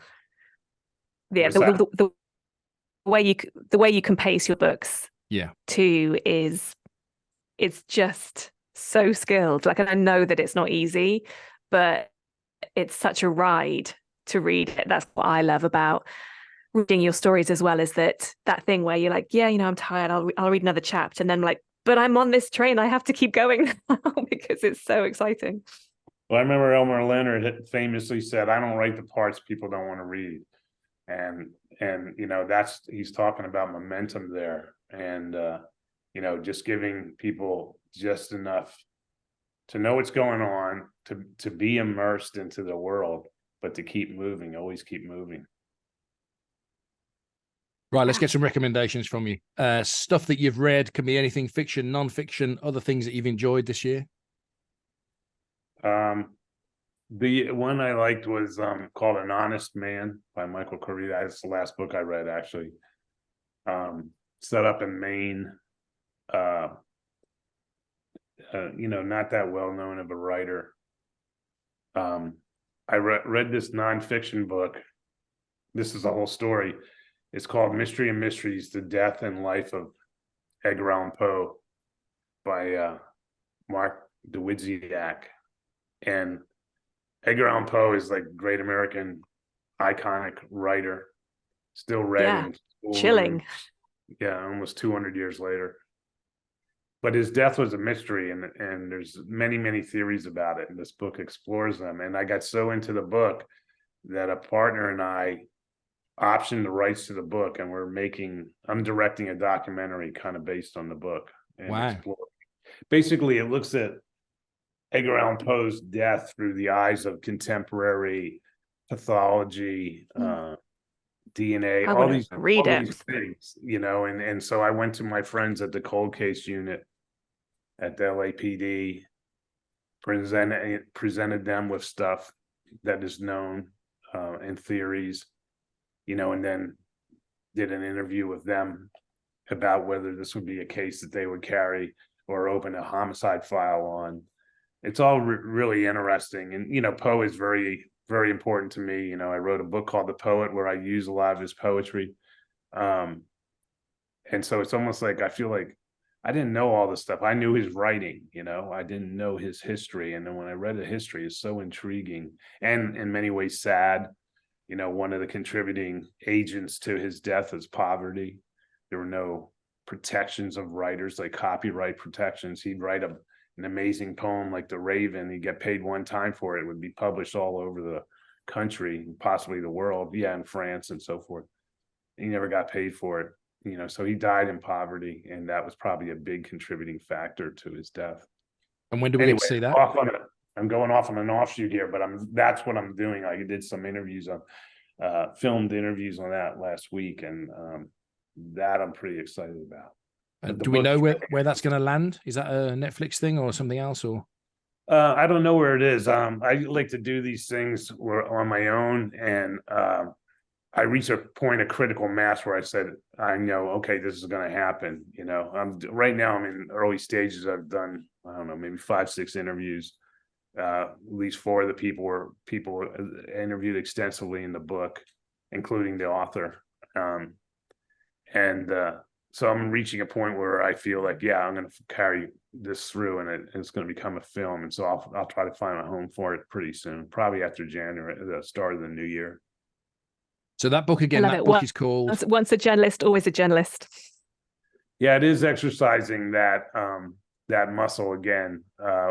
Yeah, the way you can pace your books, too, is it's just so skilled. Like, and I know that it's not easy, but it's such a ride to read it. That's what I love about reading your stories as well, is that thing where you're like, yeah, I'm tired, I'll read another chapter, and then I'm like, but I'm on this train, I have to keep going now because it's so exciting. Well, I remember Elmer Leonard had famously said, I don't write the parts people don't want to read. And he's talking about momentum there, and just giving people just enough to know what's going on, to be immersed into the world, but to keep moving, always keep moving. Right, let's get some recommendations from you. Stuff that you've read, can be anything, fiction, non-fiction, other things that you've enjoyed this year. The one I liked was called An Honest Man by Michael Correa. That's the last book I read, actually. Set up in Maine. Not that well known of a writer. I read this nonfiction book. This is a whole story. It's called Mystery and Mysteries: The Death and Life of Edgar Allan Poe by Mark Dawidziak. And Edgar Allan Poe is like great American iconic writer, still read in school. Chilling. Yeah, almost 200 years later. But his death was a mystery, and there's many, many theories about it, and this book explores them. And I got so into the book that a partner and I optioned the rights to the book, and I'm directing a documentary kind of based on the book. And wow. Basically, it looks at Edgar Allan Poe's death through the eyes of contemporary pathology, DNA, all these things, and so I went to my friends at the cold case unit at the LAPD, presented them with stuff that is known and theories, and then did an interview with them about whether this would be a case that they would carry or open a homicide file on. It's all really interesting. And, Poe is very, very important to me. I wrote a book called The Poet where I use a lot of his poetry. And so it's almost like I feel like I didn't know all this stuff. I knew his writing, I didn't know his history. And then when I read the history, it's so intriguing and in many ways sad. One of the contributing agents to his death is poverty. There were no protections of writers, like copyright protections. He'd write an amazing poem like The Raven. He'd get paid one time for it. It would be published all over the country, possibly the world, in France and so forth. He never got paid for it, so he died in poverty, and that was probably a big contributing factor to his death. And when do we get to see that? I'm going off on an offshoot here, but that's what I'm doing. I did some interviews filmed interviews on that last week, and that I'm pretty excited about. Do we know where that's going to land? Is that a Netflix thing or something else? Or I don't know where it is. I like to do these things on my own, and I reach a point of critical mass where I said, I know, okay, this is going to happen. Right now I'm in early stages. I've done, I don't know, maybe 5-6 interviews. At least 4 of the people were interviewed extensively in the book, including the author. So I'm reaching a point where I feel like, I'm going to carry this through, and it's going to become a film. And so I'll try to find a home for it pretty soon, probably after January, the start of the new year. So that book again, that book is called Once a Journalist, Always a Journalist. Yeah, it is exercising that muscle again,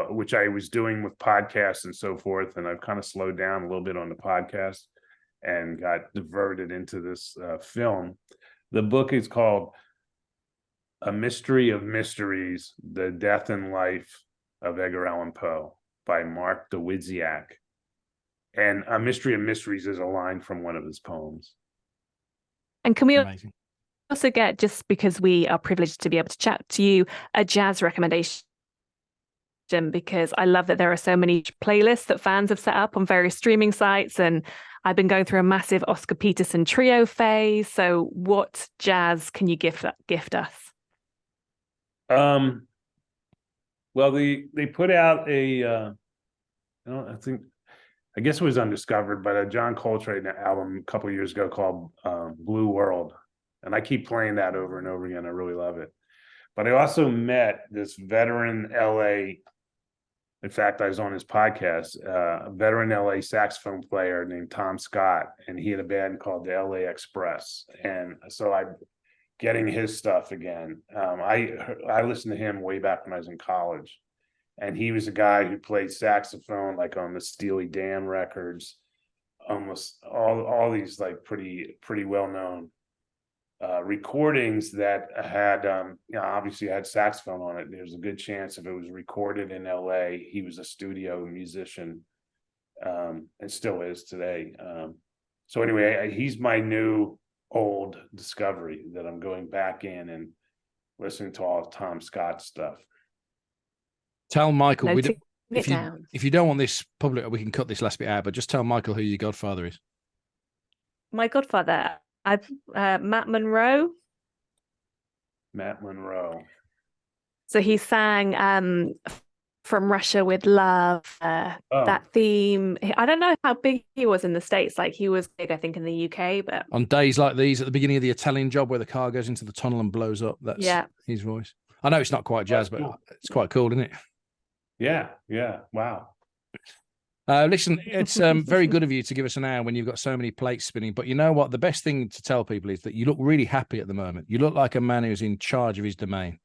which I was doing with podcasts and so forth. And I've kind of slowed down a little bit on the podcast and got diverted into this film. The book is called A Mystery of Mysteries: The Death and Life of Edgar Allan Poe by Mark Dawidziak. And A Mystery of Mysteries is a line from one of his poems. And can we also get, just because we are privileged to be able to chat to you, a jazz recommendation? Because I love that there are so many playlists that fans have set up on various streaming sites, and I've been going through a massive Oscar Peterson trio phase. So what jazz can you gift us? Well, they put out I think I guess it was undiscovered, but a John Coltrane album a couple of years ago called Blue World. And I keep playing that over and over again. I really love it. But I also met this veteran LA, in fact, I was on his podcast, a veteran LA saxophone player named Tom Scott, and he had a band called the LA Express. And so I'm getting his stuff again. I listened to him way back when I was in college. And he was a guy who played saxophone like on the Steely Dan records, almost all these like pretty well-known recordings that had obviously had saxophone on it. There's a good chance if it was recorded in LA, he was a studio musician, and still is today. So anyway, he's my new old discovery that I'm going back in and listening to all of Tom Scott's stuff. Tell Michael, if you don't want this public, we can cut this last bit out, but just tell Michael who your godfather is. My godfather, Matt Monro. Matt Monro. So he sang From Russia with Love, that theme. I don't know how big he was in the States. Like he was big, I think, in the UK, but on days like these, at the beginning of the Italian Job where the car goes into the tunnel and blows up, that's his voice. I know it's not quite jazz, but it's quite cool, isn't it? Yeah. Wow. Listen, it's very good of you to give us an hour when you've got so many plates spinning. But you know what? The best thing to tell people is that you look really happy at the moment. You look like a man who's in charge of his domain.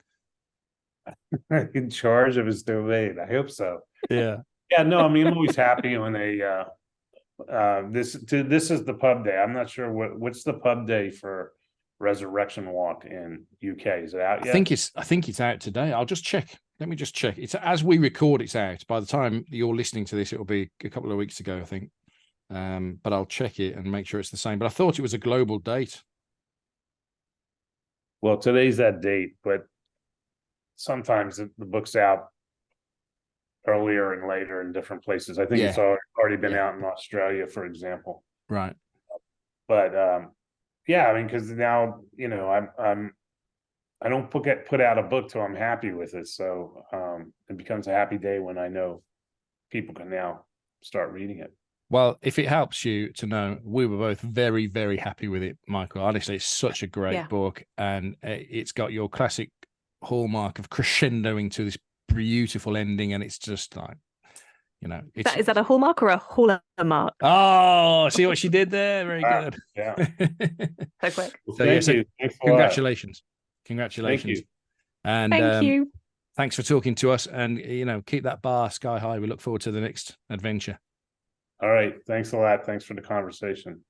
In charge of his domain. I hope so. Yeah. Yeah. No, I mean, I'm always happy when this is the pub day. I'm not sure what's the pub day for Resurrection Walk in UK. Is it out yet? I think it's out today. I'll just check. Let me just check. It's as we record, it's out. By the time you're listening to this, it'll be a couple of weeks ago, I think. But I'll check it and make sure it's the same. But I thought it was a global date. Well, today's that date, but sometimes the book's out earlier and later in different places. I think it's already been out in Australia, for example. Right. But yeah, I mean, because now I don't put out a book till I'm happy with it. So it becomes a happy day when I know people can now start reading it. Well, if it helps you to know, we were both very, very happy with it, Michael. Honestly, it's such a great book, and it's got your classic hallmark of crescendoing to this beautiful ending, and it's just like, is that a hallmark or a hallmark? Oh, see what she did there? Very good. Yeah. So quick. Well, thank you. Congratulations. Congratulations. Thank you. And thank you. Thanks for talking to us, and keep that bar sky high. We look forward to the next adventure. All right. Thanks a lot. Thanks for the conversation.